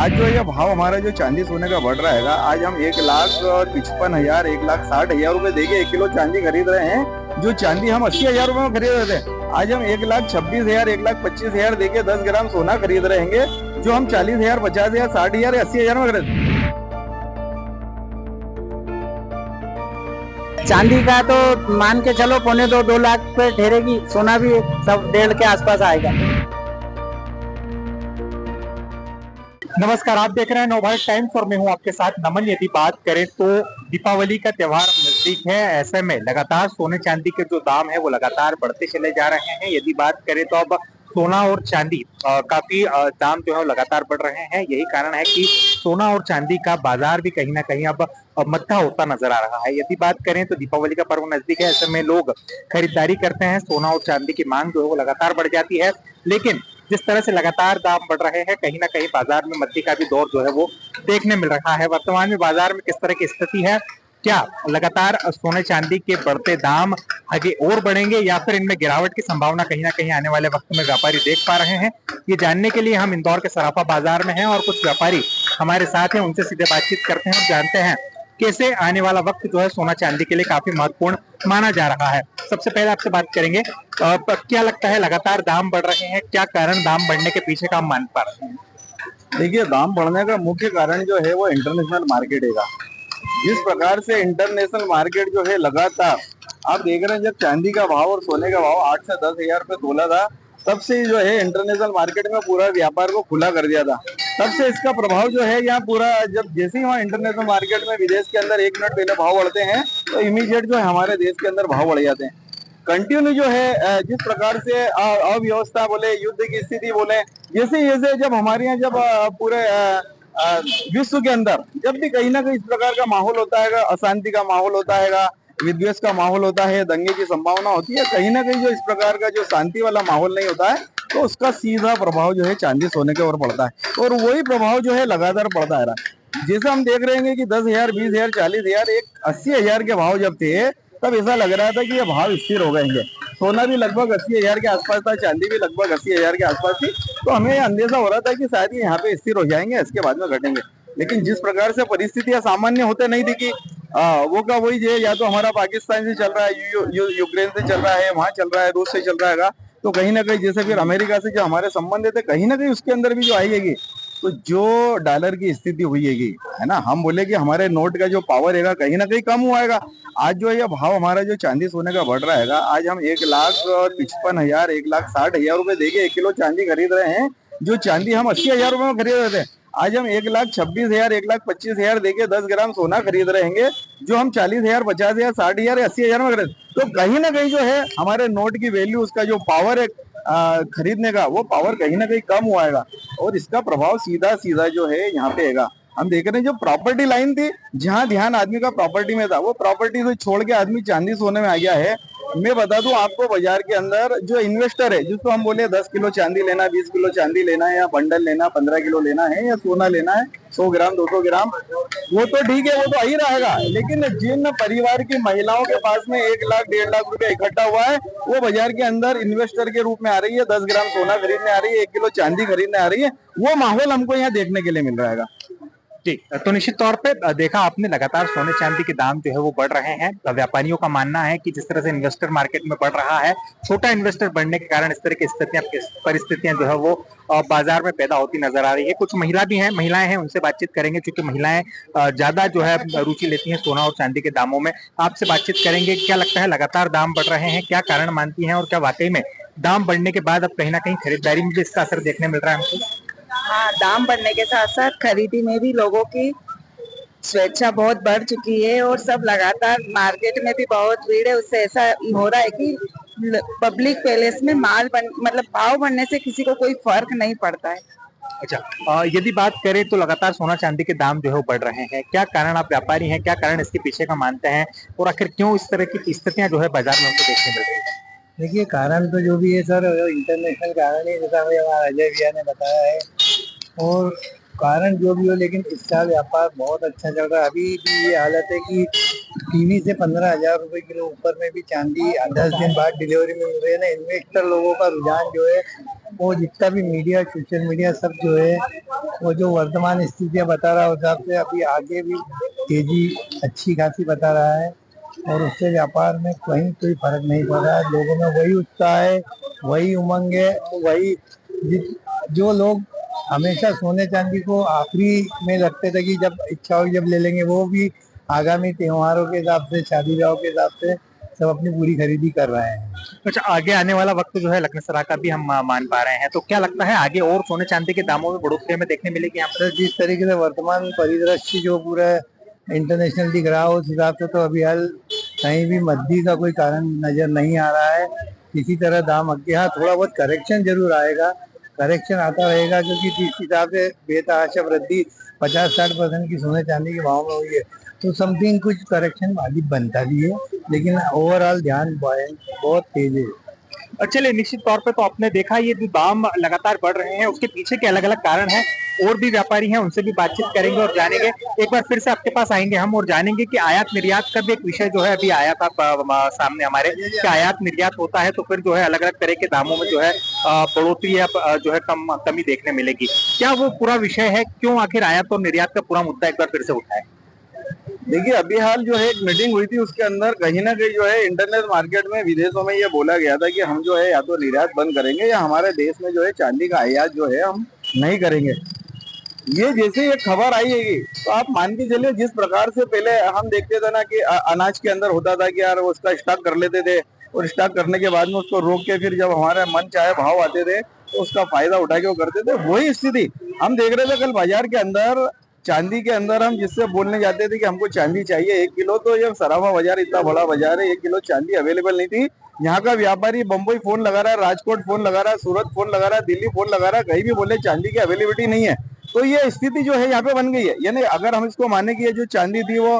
आज जो ये भाव हमारा जो चांदी सोने का बढ़ रहा है, आज हम 1,55,000 1,60,000 रुपए देके 1 किलो चांदी खरीद रहे हैं। जो चांदी हम 80,000 रुपए में खरीद रहे थे, आज हम 1,26,000 1,25,000 देके 10 ग्राम सोना खरीद रहे हैं, जो हम 40,000 50,000 60,000 या 80,000 में खरीद। चांदी का तो मान के चलो 2.25 लाख पे ठहरेगी, सोना भी सब 1.5 के आसपास आएगा। नमस्कार, आप देख रहे हैं नवभारत टाइम्स और मैं हूं आपके साथ नमन। यदि बात करें तो दीपावली का त्योहार नजदीक है, ऐसे में लगातार सोने चांदी के जो दाम है वो लगातार बढ़ते चले जा रहे हैं। यदि बात करें तो अब सोना और चांदी काफी दाम जो है लगातार बढ़ रहे हैं। यही कारण है कि सोना और चांदी का बाजार भी कहीं ना कहीं अब मत्था होता नजर आ रहा है। यदि बात करें तो दीपावली का पर्व नजदीक है, ऐसे में लोग खरीदारी करते हैं, सोना और चांदी की मांग जो है वो लगातार बढ़ जाती है। लेकिन जिस तरह से लगातार दाम बढ़ रहे हैं, कहीं ना कहीं बाजार में मंदी का भी दौर जो है वो देखने मिल रहा है। वर्तमान में बाजार में किस तरह की स्थिति है, क्या लगातार सोने चांदी के बढ़ते दाम आगे और बढ़ेंगे या फिर इनमें गिरावट की संभावना कहीं ना कहीं आने वाले वक्त में व्यापारी देख पा रहे हैं, ये जानने के लिए हम इंदौर के सराफा बाजार में हैं और कुछ व्यापारी हमारे साथ हैं। उनसे सीधे बातचीत करते हैं और जानते हैं कैसे आने वाला वक्त जो है सोना चांदी के लिए काफी महत्वपूर्ण माना जा रहा है। सबसे पहले आपसे बात करेंगे, क्या लगता है लगातार दाम बढ़ रहे हैं, क्या कारण दाम बढ़ने के पीछे का हम मान पा रहे हैं? देखिए, दाम बढ़ने का मुख्य कारण जो है वो इंटरनेशनल मार्केट है। जिस प्रकार से इंटरनेशनल मार्केट जो है लगातार आप देख रहे हैं, जब चांदी का भाव और सोने का भाव 8 से 10,000 रुपए तोला था, तब से जो है इंटरनेशनल मार्केट में पूरा व्यापार को खुला कर दिया था। तब से इसका प्रभाव जो है यहाँ पूरा, जब जैसे ही वहाँ इंटरनेशनल मार्केट में विदेश के अंदर 1 मिनट पहले भाव बढ़ते हैं तो इमीडिएट जो है हमारे देश के अंदर भाव बढ़ जाते हैं। कंटिन्यू जो है जिस प्रकार से अव्यवस्था बोले, युद्ध की स्थिति बोले, जैसे जैसे जब हमारे यहाँ जब पूरे विश्व के अंदर जब भी कहीं ना कहीं इस प्रकार का माहौल होता है, अशांति का माहौल होता है, विद्वेष का माहौल होता है, दंगे की संभावना होती है, कहीं ना कहीं जो इस प्रकार का जो शांति वाला माहौल नहीं होता है तो उसका सीधा प्रभाव जो है चांदी सोने के ऊपर पड़ता है और वही प्रभाव जो है लगातार पड़ता है रहा। जैसे हम देख रहे हैं कि 10,000 20,000 40,000 80,000 के भाव जब थे, तब ऐसा लग रहा था कि ये भाव स्थिर हो गए। सोना भी लगभग 80,000 के आसपास था, चांदी भी लगभग 80,000 के आसपास थी, तो हमें अंदेशा हो रहा था कि शायद ये यहाँ पे स्थिर हो जाएंगे, इसके बाद में घटेंगे। लेकिन जिस प्रकार से परिस्थितियां सामान्य होते नहीं दिखी, वो का वही है, या तो हमारा पाकिस्तान से चल रहा है, यूक्रेन से चल रहा है, वहाँ चल रहा है, रूस से चल रहा है, तो कहीं ना कहीं जैसे फिर अमेरिका से जो हमारे संबंध थे, कहीं ना कहीं उसके अंदर भी जो आएगी, तो जो डॉलर की स्थिति हुई है ना, हम बोले कि हमारे नोट का जो पावर है कहीं ना कहीं कम हुआ है। आज जो ये भाव हमारा जो चांदी सोने का बढ़ रहा है, आज हम 1,55,000 1,60,000 रुपए देके 1 किलो चांदी खरीद रहे हैं। जो चांदी हम 80,000 रुपए में खरीद रहे थे, आज हम 1,26,000 1,25,000 देके 10 ग्राम सोना खरीद रहे हैं, जो हम 40,000 50,000 60,000 80,000 में खरीद। तो कहीं ना कहीं जो है हमारे नोट की वैल्यू, उसका जो पावर है खरीदने का, वो पावर कहीं ना कहीं कम हुआ है और इसका प्रभाव सीधा सीधा जो है यहाँ पे है। हम देख रहे हैं जो प्रॉपर्टी लाइन थी, जहाँ ध्यान आदमी का प्रॉपर्टी में था, वो प्रॉपर्टी से छोड़ के आदमी चांदी सोने में आ गया है। मैं बता दूं आपको, बाजार के अंदर जो इन्वेस्टर है, जिसको हम बोले 10 किलो चांदी लेना, 20 किलो चांदी लेना है, या बंडल लेना, 15 किलो लेना है, या सोना लेना है 100 ग्राम 200 ग्राम, वो तो ठीक है, वो तो आ ही रहेगा। लेकिन जिन परिवार की महिलाओं के पास में 1 लाख 1.5 लाख रुपया इकट्ठा हुआ है, वो बाजार के अंदर इन्वेस्टर के रूप में आ रही है, 10 ग्राम सोना खरीदने आ रही है, 1 किलो चांदी खरीदने आ रही है। वो माहौल हमको यहाँ देखने के लिए मिल रहा है। जी, तो निश्चित तौर पे देखा आपने, लगातार सोने चांदी के दाम जो है वो बढ़ रहे हैं। व्यापारियों का मानना है कि जिस तरह से इन्वेस्टर मार्केट में बढ़ रहा है, छोटा इन्वेस्टर बढ़ने के कारण इस तरह की परिस्थितियां जो है वो बाजार में पैदा होती नजर आ रही है। कुछ महिलाएं हैं, उनसे बातचीत करेंगे, क्योंकि महिलाएं ज्यादा जो है रुचि लेती हैं सोना और चांदी के दामों में। आपसे बातचीत करेंगे, क्या लगता है लगातार दाम बढ़ रहे हैं, क्या कारण मानती हैं और क्या वाकई में दाम बढ़ने के बाद अब कहीं ना कहीं खरीदारी में भी इसका असर देखने मिल रहा है हमको? हाँ, दाम बढ़ने के साथ साथ खरीदी में भी लोगों की स्वेच्छा बहुत बढ़ चुकी है और सब लगातार, मार्केट में भी बहुत भीड़ है। उससे ऐसा हो रहा है कि पब्लिक पैलेस में मतलब भाव बढ़ने से किसी को कोई फर्क नहीं पड़ता है। अच्छा, यदि बात करें तो लगातार सोना चांदी के दाम जो है वो बढ़ रहे हैं, क्या कारण, आप व्यापारी हैं, क्या कारण इसके पीछे का मानते हैं और आखिर क्यों इस तरह की स्थितियां जो है बाजार में हमको देखने मिल रही है? देखिए, कारण तो जो भी है सर, इंटरनेशनल कारण है, जैसा हमारा अजय भैया ने बताया है, और कारण जो भी हो, लेकिन इस साल व्यापार बहुत अच्छा चल रहा है। अभी भी ये हालत है कि टीवी से 15,000 रुपए किलो ऊपर में भी चांदी 10 दिन बाद डिलीवरी में मिल रही है ना। इन्वेस्टर लोगों का रुझान जो है वो जितना भी मीडिया, सोशल मीडिया सब जो है, वो जो वर्तमान स्थितियां बता रहा है उस हिसाब से अभी आगे भी तेजी अच्छी खासी बता रहा है, और उससे व्यापार में कहीं कोई फर्क नहीं पड़ रहा है। लोगों में वही उत्साह है, वही उमंग है, वही जो लोग हमेशा सोने चांदी को आखिरी में रखते थे कि जब इच्छा होगी जब ले लेंगे, वो भी आगामी त्योहारों के हिसाब से, शादी ब्याह के हिसाब से सब अपनी पूरी खरीदी कर रहे हैं। अच्छा, आगे आने वाला वक्त जो है लग्नसराय का भी हम मान पा रहे हैं, तो क्या लगता है आगे और सोने चांदी के दामों में बढ़ोतरी हमें देखने मिलेगी यहाँ पर? जिस तरीके से वर्तमान परिदृश्य जो पूरा इंटरनेशनल दिख रहा है उस हिसाब से तो अभी हाल कहीं भी मद्दी का कोई कारण नजर नहीं आ रहा है। इसी तरह दाम आगे, हाँ थोड़ा बहुत करेक्शन जरूर आएगा, करेक्शन आता रहेगा, क्योंकि जिस हिसाब से बेतहाशा वृद्धि 50-60% की सोने चांदी के भाव में हुई है, तो समथिंग कुछ करेक्शन वाजिब बनता भी है, लेकिन ओवरऑल ध्यान बहुत तेज है। चलिए, निश्चित तौर पे तो आपने देखा ये जो दाम लगातार बढ़ रहे हैं उसके पीछे के अलग अलग कारण हैं, और भी व्यापारी हैं उनसे भी बातचीत करेंगे और जानेंगे। एक बार फिर से आपके पास आएंगे हम और जानेंगे कि आयात निर्यात का भी एक विषय जो है अभी आया था सामने हमारे, कि आयात निर्यात होता है तो फिर जो है अलग अलग तरह के दामों में जो है बढ़ोतरी या जो है कमी देखने मिलेगी। क्या वो पूरा विषय है, क्यों आखिर आयात और निर्यात का पूरा मुद्दा एक बार फिर से उठा है? देखिए, अभी हाल जो है एक मीटिंग हुई थी, उसके अंदर कहीं ना कहीं जो है इंटरनेशनल मार्केट में विदेशों में ये बोला गया था कि हम जो है या तो निर्यात बंद करेंगे या हमारे देश में जो है चांदी का आयात जो है हम नहीं करेंगे। ये जैसे एक खबर आई है तो आप मान के चलिए, जिस प्रकार से पहले हम देखते थे ना कि अनाज के अंदर होता था कि यार वो उसका स्टॉक कर लेते थे, और स्टॉक करने के बाद में उसको रोक के फिर जब हमारे मन चाहे भाव आते थे तो उसका फायदा उठा के वो करते थे। वही स्थिति हम देख रहे थे कल बाजार के अंदर। चांदी के अंदर हम जिससे बोलने जाते थे कि हमको चांदी चाहिए 1 किलो, तो ये सराफा बाजार इतना बड़ा बाजार है, 1 किलो चांदी अवेलेबल नहीं थी। यहाँ का व्यापारी बम्बई फोन लगा रहा है, राजकोट फोन लगा रहा है, सूरत फोन लगा रहा है, दिल्ली फोन लगा रहा है, कहीं भी बोले चांदी की अवेलेबिलिटी नहीं है। तो ये स्थिति जो है यहाँ पे बन गई है। यानी अगर हम इसको माने कि ये जो चांदी थी वो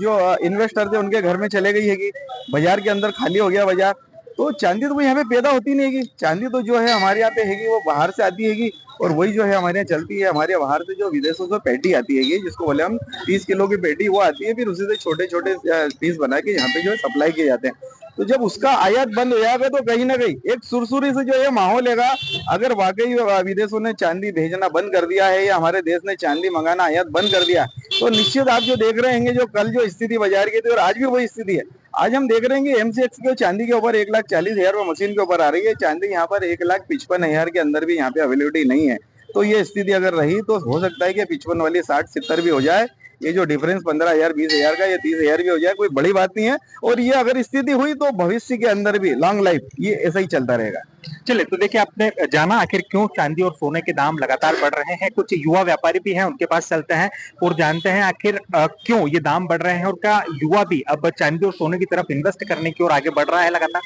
जो इन्वेस्टर थे उनके घर में चले गई है, कि बाजार के अंदर खाली हो गया बाजार, तो चांदी तो यहाँ पे पैदा होती नहीं है। चांदी तो जो है हमारे यहाँ पे है वो बाहर से आती है, और वही जो है हमारे यहाँ चलती है। हमारे बाहर से जो विदेशों से पेटी आती है, जिसको बोले हम 30 किलो की पेटी, वो आती है, फिर उसी से छोटे छोटे पीस बना के यहाँ पे जो है सप्लाई किए जाते हैं। तो जब उसका आयात बंद हो जाएगा तो कहीं ना कहीं एक सुरसुरी से जो है माहौल लेगा। अगर वाकई विदेशों ने चांदी भेजना बंद कर दिया है या हमारे देश ने चांदी मंगाना आयात बंद कर दिया, तो निश्चित आप जो देख रहे हैं, जो कल जो स्थिति बाजार की थी और आज भी वही स्थिति है। आज हम देख रहे हैं कि MCX के चांदी के ऊपर 1,40,000 मशीन के ऊपर आ रही है। चांदी यहाँ पर 1,55,000 के अंदर भी यहाँ पे अवेलेबिलिटी नहीं है। तो ये स्थिति अगर रही तो हो सकता है कि 55 वाली 60-70 भी हो जाए। ये जो डिफरेंस 15,000 20,000 का, ये 30,000 भी हो जाए, कोई बड़ी बात नहीं है। और ये अगर स्थिति हुई तो भविष्य के अंदर भी लॉन्ग लाइफ ये ऐसा ही चलता रहेगा। चले, तो देखिए आपने जाना आखिर क्यों चांदी और सोने के दाम लगातार बढ़ रहे हैं। कुछ युवा व्यापारी भी हैं, उनके पास चलते हैं और जानते हैं आखिर क्यों ये दाम बढ़ रहे हैं, और क्या युवा भी अब चांदी और सोने की तरफ इन्वेस्ट करने की ओर आगे बढ़ रहा है लगातार?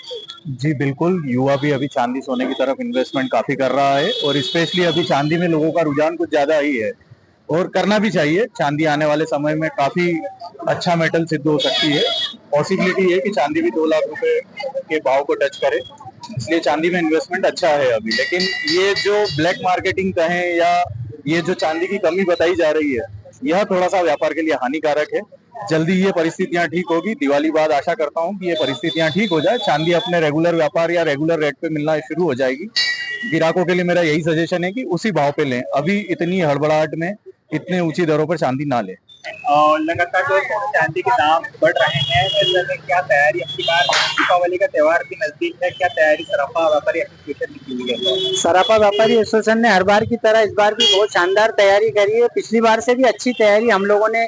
जी बिल्कुल, युवा भी अभी चांदी सोने की तरफ इन्वेस्टमेंट काफी कर रहा है, और स्पेशली अभी चांदी में लोगों का रुझान कुछ ज्यादा ही है, और करना भी चाहिए। चांदी आने वाले समय में काफी अच्छा मेटल सिद्ध हो सकती है। पॉसिबिलिटी है कि चांदी भी 2 लाख रुपए के भाव को टच करे, इसलिए चांदी में इन्वेस्टमेंट अच्छा है अभी। लेकिन ये जो ब्लैक मार्केटिंग कहें या ये जो चांदी की कमी बताई जा रही है, यह थोड़ा सा व्यापार के लिए हानिकारक है। जल्दी ये परिस्थितियां ठीक होगी, दिवाली बाद आशा करता हूं कि ये परिस्थितियां ठीक हो जाए, चांदी अपने रेगुलर व्यापार या रेगुलर रेट पे मिलना शुरू हो जाएगी। ग्राहकों के लिए मेरा यही सजेशन है कि उसी भाव पे लें, अभी इतनी हड़बड़ाहट में इतने ऊंची दरों पर चांदी ना ले। और लगातार जो सोने चांदी के दाम बढ़ रहे हैं, ऐसे में क्या तैयारी अपनी बार दीपावली का त्योहार भी नजदीक है, क्या तैयारी सराफा व्यापारी एसोसिएशन ने की है? सराफा व्यापारी एसोसिएशन ने हर बार की तरह इस बार भी बहुत शानदार तैयारी करी है। पिछली बार से भी अच्छी तैयारी हम लोगों ने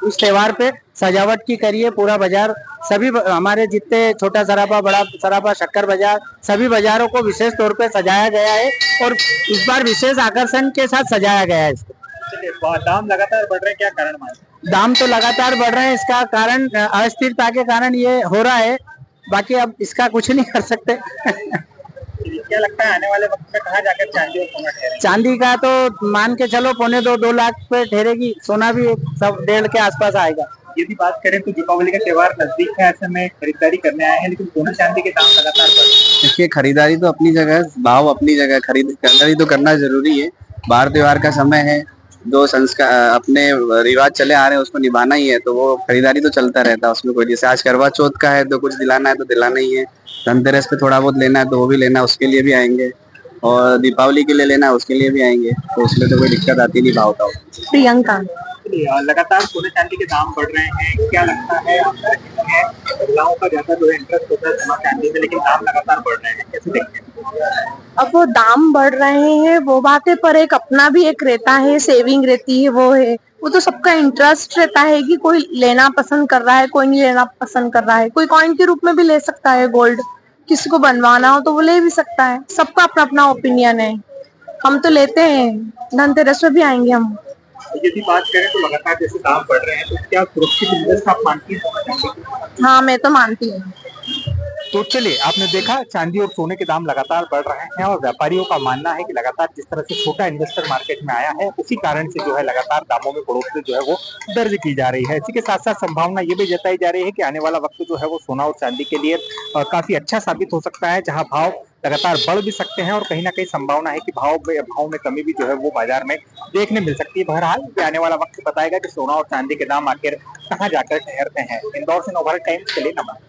इस त्योहार पे सजावट की करी है। पूरा बाजार, सभी हमारे जितने छोटा सराफा, बड़ा सराफा, शक्कर बाजार, सभी बाजारों को विशेष तौर पे सजाया गया है, और इस बार विशेष आकर्षण के साथ सजाया गया है इसको। दाम लगातार बढ़ रहे हैं, क्या कारण मानते? दाम तो लगातार बढ़ रहे हैं, इसका कारण अस्थिरता के कारण ये हो रहा है, बाकी अब इसका कुछ नहीं कर सकते। क्या लगता है आने वाले वक्त में कहाँ जाकर चांदी और सोना ठहरेगा? चांदी का तो मान के चलो 1.25-2 लाख पे ठहरेगी, सोना भी सब 1.5 के आसपास आएगा। यदि बात करें तो दीपावली का त्योहार नजदीक है, ऐसे में खरीदारी करने आए हैं, लेकिन सोना चांदी के दाम लगातार बढ़ रहे हैं। देखिए, खरीदारी तो अपनी जगह, भाव अपनी जगह, खरीदारी तो करना जरूरी है। बाहर त्योहार का समय है, जो संस्कार अपने रिवाज चले आ रहे हैं उसको निभाना ही है, तो वो खरीदारी तो चलता रहता है। उसमें कोई, जैसे आज करवा चौथ का है तो कुछ दिलाना है तो दिलाना ही है, धनतेरस पे थोड़ा बहुत लेना है तो वो भी लेना है, उसके लिए भी आएंगे। और दीपावली के लिए लेना है उसके लिए भी आएंगे, तो उसमें तो कोई दिक्कत आती नहीं भाव का। प्रियंका। लगातार सोने चांदी के दाम बढ़ रहे हैं, क्या लगता है आपका महिलाओं का ज्यादा जो है इंटरेस्ट होता है सोना चांदी में, लेकिन दाम लगातार बढ़ रहे हैं, कैसे देखते हैं? अब वो दाम बढ़ रहे हैं वो बातें, पर एक अपना भी एक रहता है, सेविंग रहती है, वो है, वो तो सबका इंटरेस्ट रहता है कि कोई लेना पसंद कर रहा है, कोई नहीं लेना पसंद कर रहा है, कोई कॉइन के रूप में भी ले सकता है गोल्ड, किसी को बनवाना हो तो वो ले भी सकता है, सबका अपना अपना ओपिनियन है। हम तो लेते हैं, धनतेरस में भी आएंगे हम। यदि बात करें तो लगातार जैसे दाम बढ़ रहे हैं तो क्या सुरक्षित इन्वेस्ट आप मानती हैं सोना चांदी में? हाँ, मैं तो मानती हूँ। तो चलिए, आपने देखा चांदी और सोने के दाम लगातार बढ़ रहे हैं और व्यापारियों का मानना है कि लगातार जिस तरह से छोटा इन्वेस्टर मार्केट में आया है उसी कारण से जो है लगातार दामों में बढ़ोतरी जो है वो दर्ज की जा रही है। इसी के साथ साथ संभावना ये भी जताई जा रही है कि आने वाला वक्त जो है वो सोना और चांदी के लिए काफी अच्छा साबित हो सकता है, जहां भाव लगातार बढ़ भी सकते हैं और कहीं ना कहीं संभावना है कि भाव में कमी भी जो है वो बाजार में देखने मिल सकती है। बहरहाल ये आने वाला वक्त बताएगा कि सोना और चांदी के दाम आखिर कहाँ जाकर ठहरते हैं। इंदौर से नवभारत टाइम्स के लिए नमन।